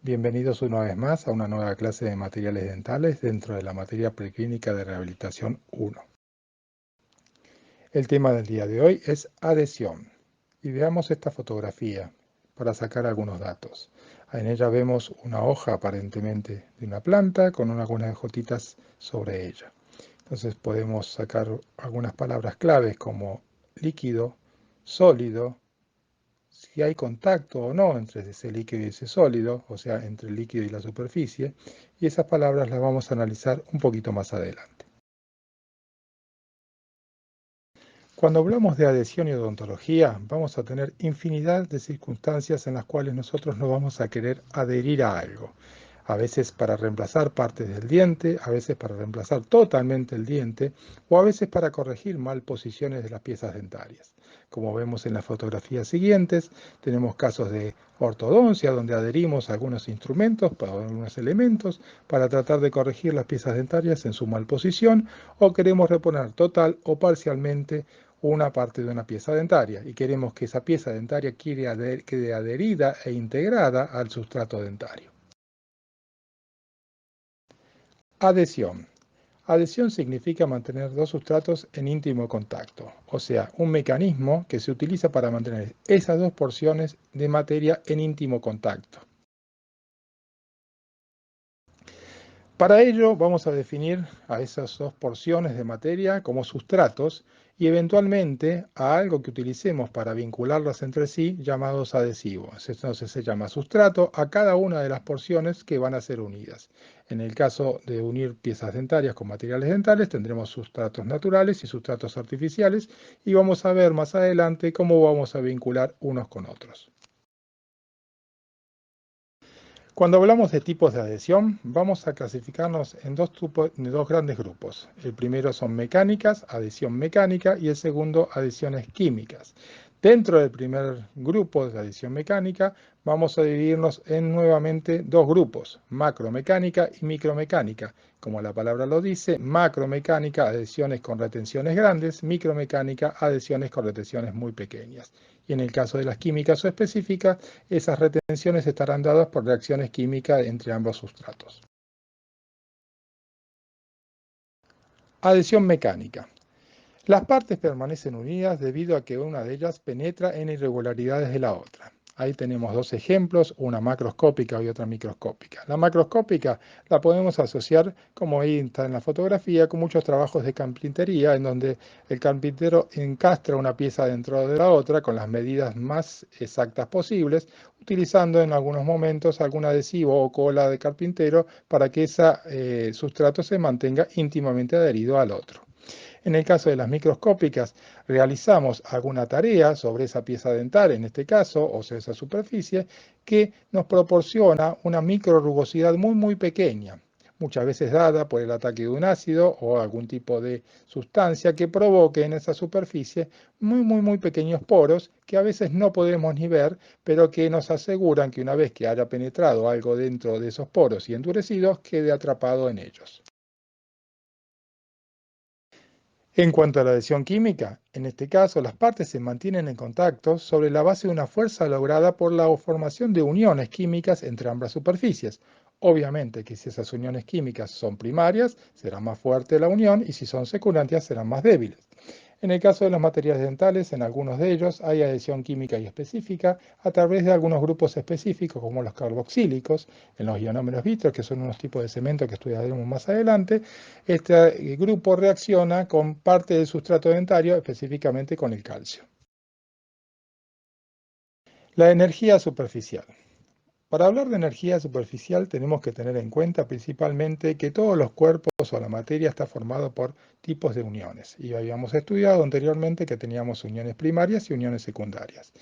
Bienvenidos una vez más a una nueva clase de materiales dentales dentro de la materia preclínica de rehabilitación 1. El tema del día de hoy es adhesión. Y veamos esta fotografía para sacar algunos datos. En ella vemos una hoja aparentemente de una planta con algunas gotitas sobre ella. Entonces podemos sacar algunas palabras claves como líquido, sólido, si hay contacto o no entre ese líquido y ese sólido, o sea, entre el líquido y la superficie, y esas palabras las vamos a analizar un poquito más adelante. Cuando hablamos de adhesión y odontología, vamos a tener infinidad de circunstancias en las cuales nosotros no vamos a querer adherir a algo. A veces para reemplazar partes del diente, a veces para reemplazar totalmente el diente, o a veces para corregir mal posiciones de las piezas dentarias. Como vemos en las fotografías siguientes, tenemos casos de ortodoncia donde adherimos a algunos instrumentos, a algunos elementos, para tratar de corregir las piezas dentarias en su mal posición, o queremos reponer total o parcialmente una parte de una pieza dentaria y queremos que esa pieza dentaria quede adherida e integrada al sustrato dentario. Adhesión. Adhesión significa mantener dos sustratos en íntimo contacto, o sea, un mecanismo que se utiliza para mantener esas dos porciones de materia en íntimo contacto. Para ello vamos a definir a esas dos porciones de materia como sustratos y eventualmente a algo que utilicemos para vincularlas entre sí llamados adhesivos. Entonces se llama sustrato a cada una de las porciones que van a ser unidas. En el caso de unir piezas dentarias con materiales dentales tendremos sustratos naturales y sustratos artificiales y vamos a ver más adelante cómo vamos a vincular unos con otros. Cuando hablamos de tipos de adhesión, vamos a clasificarnos en dos grandes grupos. El primero son mecánicas, adhesión mecánica, y el segundo, adhesiones químicas. Dentro del primer grupo de adhesión mecánica, vamos a dividirnos en nuevamente dos grupos, macromecánica y micromecánica. Como la palabra lo dice, macromecánica, adhesiones con retenciones grandes, micromecánica, adhesiones con retenciones muy pequeñas. Y en el caso de las químicas o específicas, esas retenciones estarán dadas por reacciones químicas entre ambos sustratos. Adhesión mecánica. Las partes permanecen unidas debido a que una de ellas penetra en irregularidades de la otra. Ahí tenemos dos ejemplos, una macroscópica y otra microscópica. La macroscópica la podemos asociar, como ahí está en la fotografía, con muchos trabajos de carpintería en donde el carpintero encastra una pieza dentro de la otra con las medidas más exactas posibles, utilizando en algunos momentos algún adhesivo o cola de carpintero para que ese sustrato se mantenga íntimamente adherido al otro. En el caso de las microscópicas, realizamos alguna tarea sobre esa pieza dental, en este caso, o sea, esa superficie, que nos proporciona una microrugosidad muy pequeña, muchas veces dada por el ataque de un ácido o algún tipo de sustancia que provoque en esa superficie muy pequeños poros que a veces no podemos ni ver, pero que nos aseguran que una vez que haya penetrado algo dentro de esos poros y endurecidos, quede atrapado en ellos. En cuanto a la adhesión química, en este caso las partes se mantienen en contacto sobre la base de una fuerza lograda por la formación de uniones químicas entre ambas superficies. Obviamente que si esas uniones químicas son primarias, será más fuerte la unión y si son secundarias serán más débiles. En el caso de los materiales dentales, en algunos de ellos hay adhesión química y específica a través de algunos grupos específicos como los carboxílicos, en los ionómeros vitreos, que son unos tipos de cemento que estudiaremos más adelante. Este grupo reacciona con parte del sustrato dentario, específicamente con el calcio. La energía superficial. Para hablar de energía superficial tenemos que tener en cuenta principalmente que todos los cuerpos o la materia está formado por tipos de uniones. Y habíamos estudiado anteriormente que teníamos uniones primarias y uniones secundarias.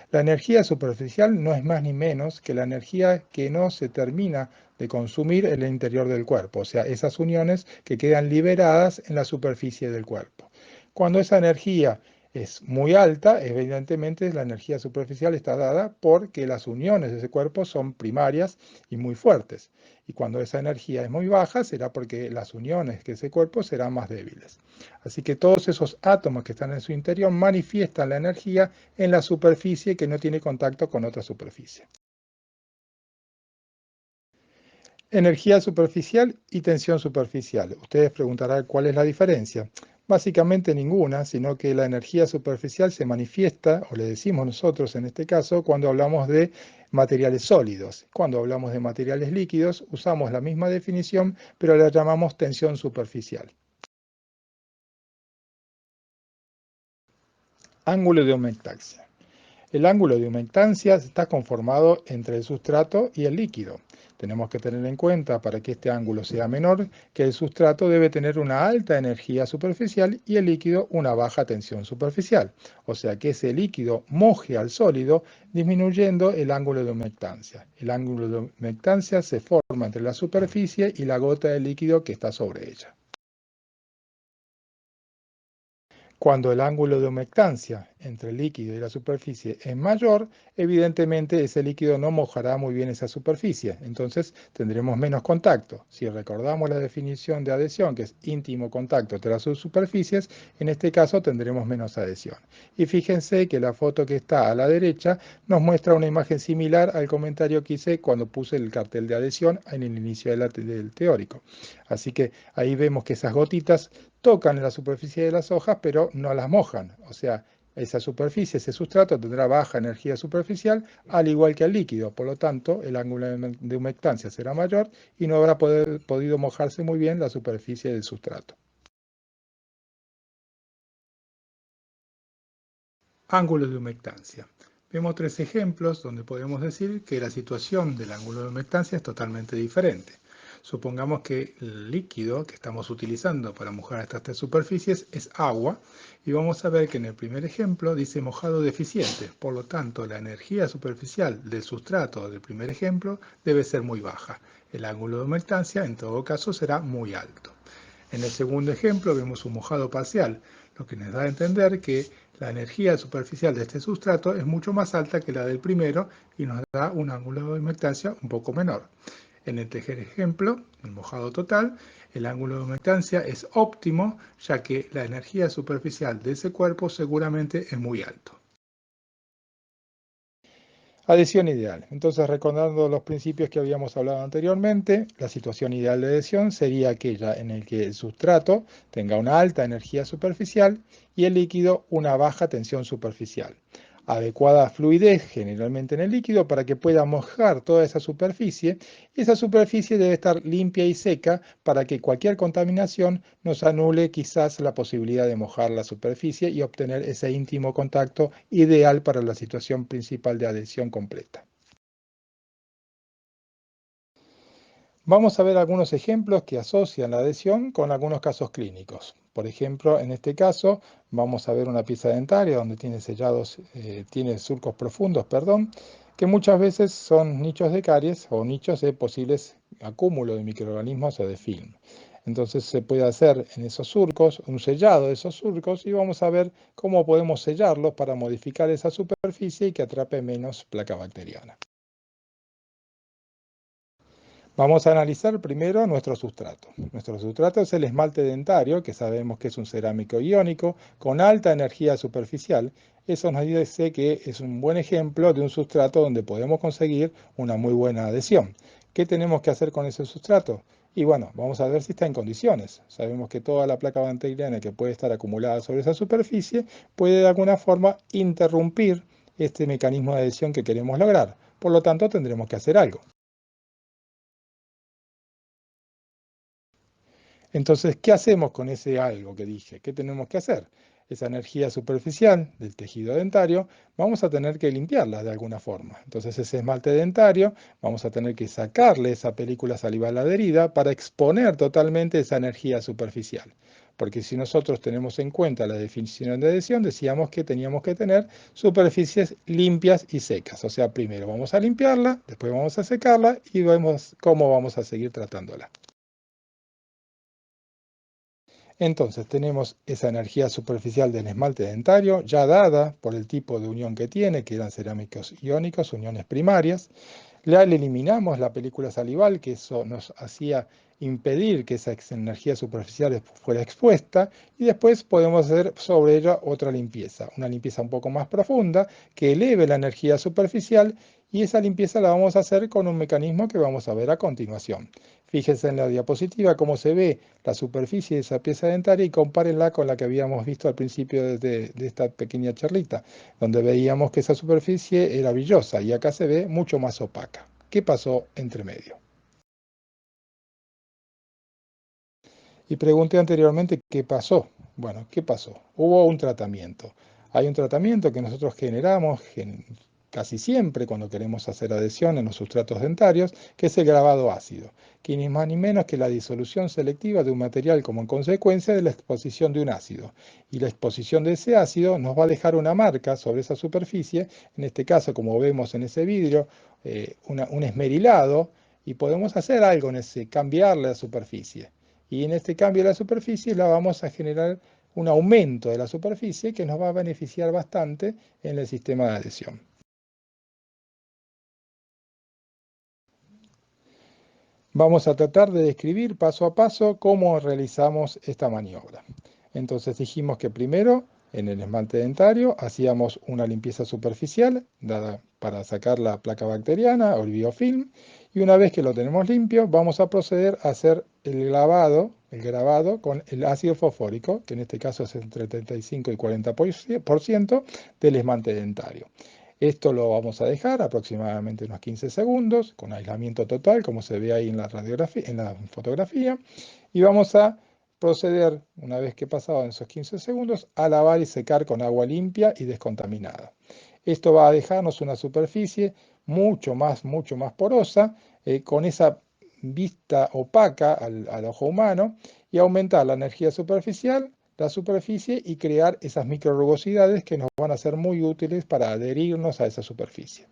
La energía superficial no es más ni menos que la energía que no se termina de consumir en el interior del cuerpo, o sea, esas uniones que quedan liberadas en la superficie del cuerpo. Cuando esa energía es muy alta, evidentemente la energía superficial está dada porque las uniones de ese cuerpo son primarias y muy fuertes. Y cuando esa energía es muy baja, será porque las uniones de ese cuerpo serán más débiles. Así que todos esos átomos que están en su interior manifiestan la energía en la superficie que no tiene contacto con otra superficie. Energía superficial y tensión superficial. Ustedes preguntarán cuál es la diferencia. Básicamente ninguna, sino que la energía superficial se manifiesta, o le decimos nosotros en este caso, cuando hablamos de materiales sólidos. Cuando hablamos de materiales líquidos, usamos la misma definición, pero la llamamos tensión superficial. Ángulo de humectancia. El ángulo de humectancia está conformado entre el sustrato y el líquido. Tenemos que tener en cuenta, para que este ángulo sea menor, que el sustrato debe tener una alta energía superficial y el líquido una baja tensión superficial. O sea que ese líquido moje al sólido, disminuyendo el ángulo de humectancia. El ángulo de humectancia se forma entre la superficie y la gota de líquido que está sobre ella. Cuando el ángulo de humectancia entre el líquido y la superficie es mayor, evidentemente ese líquido no mojará muy bien esa superficie, entonces tendremos menos contacto. Si recordamos la definición de adhesión, que es íntimo contacto entre las superficies, en este caso tendremos menos adhesión. Y fíjense que la foto que está a la derecha nos muestra una imagen similar al comentario que hice cuando puse el cartel de adhesión en el inicio del teórico. Así que ahí vemos que esas gotitas tocan en la superficie de las hojas, pero no las mojan. O sea, esa superficie, ese sustrato tendrá baja energía superficial, al igual que el líquido. Por lo tanto, el ángulo de humectancia será mayor y no habrá podido mojarse muy bien la superficie del sustrato. Ángulo de humectancia. Vemos tres ejemplos donde podemos decir que la situación del ángulo de humectancia es totalmente diferente. Supongamos que el líquido que estamos utilizando para mojar estas tres superficies es agua y vamos a ver que en el primer ejemplo dice mojado deficiente. Por lo tanto, la energía superficial del sustrato del primer ejemplo debe ser muy baja. El ángulo de humectancia en todo caso será muy alto. En el segundo ejemplo vemos un mojado parcial, lo que nos da a entender que la energía superficial de este sustrato es mucho más alta que la del primero y nos da un ángulo de humectancia un poco menor. En el tercer ejemplo, el mojado total, el ángulo de humectancia es óptimo, ya que la energía superficial de ese cuerpo seguramente es muy alto. Adhesión ideal. Entonces, recordando los principios que habíamos hablado anteriormente, la situación ideal de adhesión sería aquella en la que el sustrato tenga una alta energía superficial y el líquido una baja tensión superficial. Adecuada fluidez generalmente en el líquido para que pueda mojar toda esa superficie, y esa superficie debe estar limpia y seca para que cualquier contaminación nos anule quizás la posibilidad de mojar la superficie y obtener ese íntimo contacto ideal para la situación principal de adhesión completa. Vamos a ver algunos ejemplos que asocian la adhesión con algunos casos clínicos. Por ejemplo, en este caso vamos a ver una pieza dentaria donde tiene tiene surcos profundos, que muchas veces son nichos de caries o nichos de posibles acúmulos de microorganismos o de film. Entonces se puede hacer en esos surcos un sellado de esos surcos y vamos a ver cómo podemos sellarlos para modificar esa superficie y que atrape menos placa bacteriana. Vamos a analizar primero nuestro sustrato. Nuestro sustrato es el esmalte dentario, que sabemos que es un cerámico iónico con alta energía superficial. Eso nos dice que es un buen ejemplo de un sustrato donde podemos conseguir una muy buena adhesión. ¿Qué tenemos que hacer con ese sustrato? Y bueno, vamos a ver si está en condiciones. Sabemos que toda la placa bacteriana que puede estar acumulada sobre esa superficie puede de alguna forma interrumpir este mecanismo de adhesión que queremos lograr. Por lo tanto, tendremos que hacer algo. Entonces, ¿qué hacemos con ese algo que dije? ¿Qué tenemos que hacer? Esa energía superficial del tejido dentario, vamos a tener que limpiarla de alguna forma. Entonces, ese esmalte dentario, vamos a tener que sacarle esa película salival adherida para exponer totalmente esa energía superficial. Porque si nosotros tenemos en cuenta la definición de adhesión, decíamos que teníamos que tener superficies limpias y secas. O sea, primero vamos a limpiarla, después vamos a secarla y vemos cómo vamos a seguir tratándola. Entonces tenemos esa energía superficial del esmalte dentario ya dada por el tipo de unión que tiene, que eran cerámicos iónicos, uniones primarias. Le eliminamos la película salival, que eso nos hacía impedir que esa energía superficial fuera expuesta y después podemos hacer sobre ella otra limpieza, una limpieza un poco más profunda que eleve la energía superficial y esa limpieza la vamos a hacer con un mecanismo que vamos a ver a continuación. Fíjense en la diapositiva cómo se ve la superficie de esa pieza dentaria y compárenla con la que habíamos visto al principio de esta pequeña charlita, donde veíamos que esa superficie era brillosa y acá se ve mucho más opaca. ¿Qué pasó entre medio? Y pregunté anteriormente qué pasó. Bueno, ¿qué pasó? Hubo un tratamiento. Hay un tratamiento que nosotros generamos casi siempre cuando queremos hacer adhesión en los sustratos dentarios, que es el grabado ácido, que ni más ni menos que la disolución selectiva de un material como en consecuencia de la exposición de un ácido. Y la exposición de ese ácido nos va a dejar una marca sobre esa superficie, en este caso, como vemos en ese vidrio, un esmerilado, y podemos hacer algo en ese, cambiarle la superficie. Y en este cambio de la superficie la vamos a generar un aumento de la superficie que nos va a beneficiar bastante en el sistema de adhesión. Vamos a tratar de describir paso a paso cómo realizamos esta maniobra. Entonces dijimos que primero en el esmalte dentario hacíamos una limpieza superficial para sacar la placa bacteriana o el biofilm, y una vez que lo tenemos limpio vamos a proceder a hacer el grabado con el ácido fosfórico, que en este caso es entre 35 y 40% del esmalte dentario. Esto lo vamos a dejar aproximadamente unos 15 segundos, con aislamiento total, como se ve ahí en la radiografía, en la fotografía, y vamos a proceder, una vez que pasaban esos 15 segundos, a lavar y secar con agua limpia y descontaminada. Esto va a dejarnos una superficie mucho más porosa, con esa vista opaca al ojo humano, y aumentar la energía superficial, la superficie, y crear esas microrugosidades que nos van a ser muy útiles para adherirnos a esa superficie.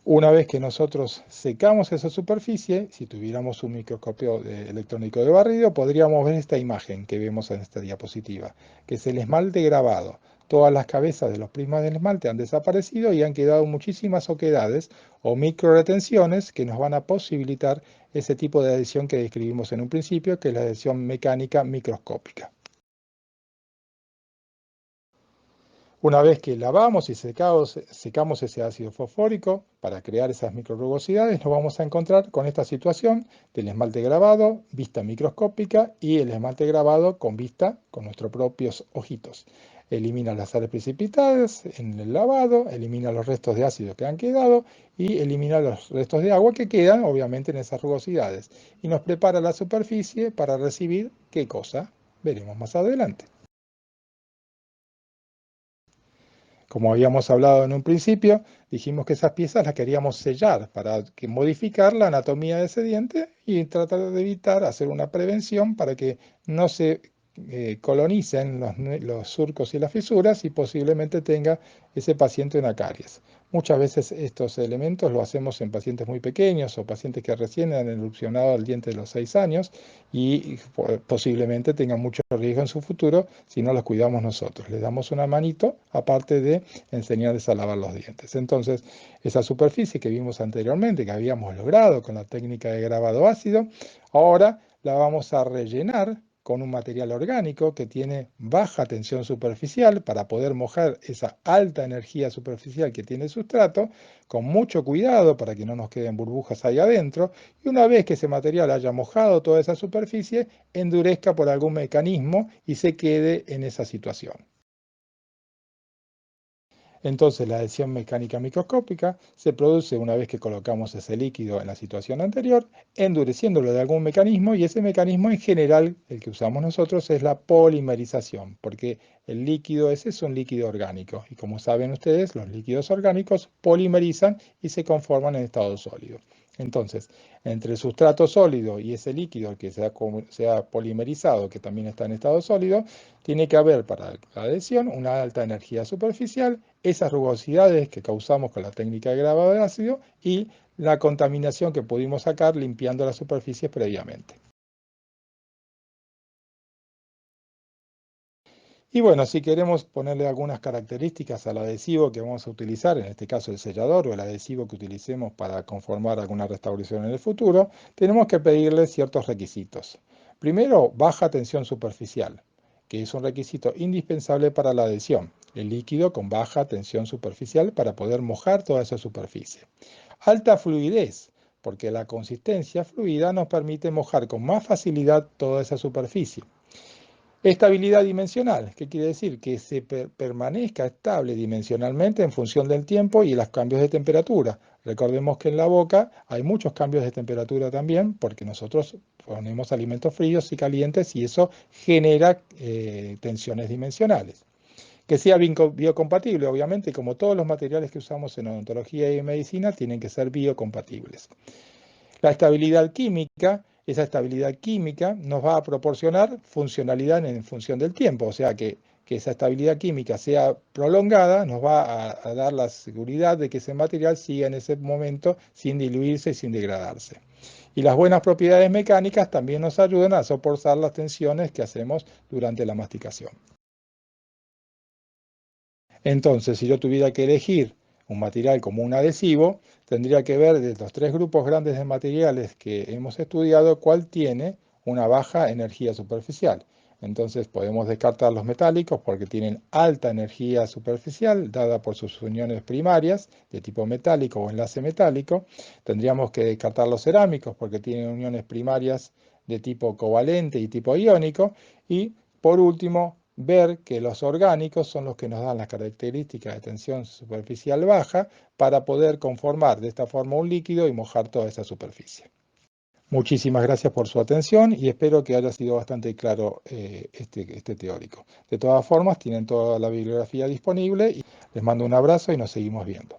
Una vez que nosotros secamos esa superficie, si tuviéramos un microscopio electrónico de barrido, podríamos ver esta imagen que vemos en esta diapositiva, que es el esmalte grabado. Todas las cabezas de los prismas del esmalte han desaparecido y han quedado muchísimas oquedades o microretenciones que nos van a posibilitar ese tipo de adhesión que describimos en un principio, que es la adhesión mecánica microscópica. Una vez que lavamos y secamos ese ácido fosfórico para crear esas microrugosidades, nos vamos a encontrar con esta situación del esmalte grabado, vista microscópica, y el esmalte grabado con vista con nuestros propios ojitos. Elimina las sales precipitadas en el lavado, elimina los restos de ácido que han quedado y elimina los restos de agua que quedan, obviamente, en esas rugosidades. Y nos prepara la superficie para recibir ¿qué cosa? Veremos más adelante. Como habíamos hablado en un principio, dijimos que esas piezas las queríamos sellar para modificar la anatomía de ese diente y tratar de evitar hacer una prevención para que no se colonicen los surcos y las fisuras y posiblemente tenga ese paciente una caries. Muchas veces estos elementos lo hacemos en pacientes muy pequeños o pacientes que recién han erupcionado el diente de los 6 años y posiblemente tengan mucho riesgo en su futuro si no los cuidamos nosotros. Les damos una manito aparte de enseñarles a lavar los dientes. Entonces, esa superficie que vimos anteriormente, que habíamos logrado con la técnica de grabado ácido, ahora la vamos a rellenar con un material orgánico que tiene baja tensión superficial para poder mojar esa alta energía superficial que tiene el sustrato, con mucho cuidado para que no nos queden burbujas ahí adentro, y una vez que ese material haya mojado toda esa superficie, endurezca por algún mecanismo y se quede en esa situación. Entonces la adhesión mecánica microscópica se produce una vez que colocamos ese líquido en la situación anterior, endureciéndolo de algún mecanismo, y ese mecanismo en general, el que usamos nosotros, es la polimerización, porque el líquido ese es un líquido orgánico, y como saben ustedes, los líquidos orgánicos polimerizan y se conforman en estado sólido. Entonces, entre el sustrato sólido y ese líquido que se ha polimerizado, que también está en estado sólido, tiene que haber para la adhesión una alta energía superficial, esas rugosidades que causamos con la técnica de grabado de ácido y la contaminación que pudimos sacar limpiando las superficies previamente. Y bueno, si queremos ponerle algunas características al adhesivo que vamos a utilizar, en este caso el sellador o el adhesivo que utilicemos para conformar alguna restauración en el futuro, tenemos que pedirle ciertos requisitos. Primero, baja tensión superficial, que es un requisito indispensable para la adhesión. El líquido con baja tensión superficial para poder mojar toda esa superficie. Alta fluidez, porque la consistencia fluida nos permite mojar con más facilidad toda esa superficie. Estabilidad dimensional, ¿qué quiere decir? Que se permanezca estable dimensionalmente en función del tiempo y los cambios de temperatura. Recordemos que en la boca hay muchos cambios de temperatura también, porque nosotros ponemos alimentos fríos y calientes y eso genera tensiones dimensionales. Que sea biocompatible, obviamente, como todos los materiales que usamos en odontología y en medicina, tienen que ser biocompatibles. La estabilidad química, esa estabilidad química nos va a proporcionar funcionalidad en función del tiempo, o sea que esa estabilidad química sea prolongada nos va a dar la seguridad de que ese material siga en ese momento sin diluirse y sin degradarse. Y las buenas propiedades mecánicas también nos ayudan a soportar las tensiones que hacemos durante la masticación. Entonces, si yo tuviera que elegir un material como un adhesivo, tendría que ver de los tres grupos grandes de materiales que hemos estudiado cuál tiene una baja energía superficial. Entonces podemos descartar los metálicos porque tienen alta energía superficial dada por sus uniones primarias de tipo metálico o enlace metálico. Tendríamos que descartar los cerámicos porque tienen uniones primarias de tipo covalente y tipo iónico. Y por último, ver que los orgánicos son los que nos dan las características de tensión superficial baja para poder conformar de esta forma un líquido y mojar toda esa superficie. Muchísimas gracias por su atención y espero que haya sido bastante claro este teórico. De todas formas, tienen toda la bibliografía disponible y les mando un abrazo y nos seguimos viendo.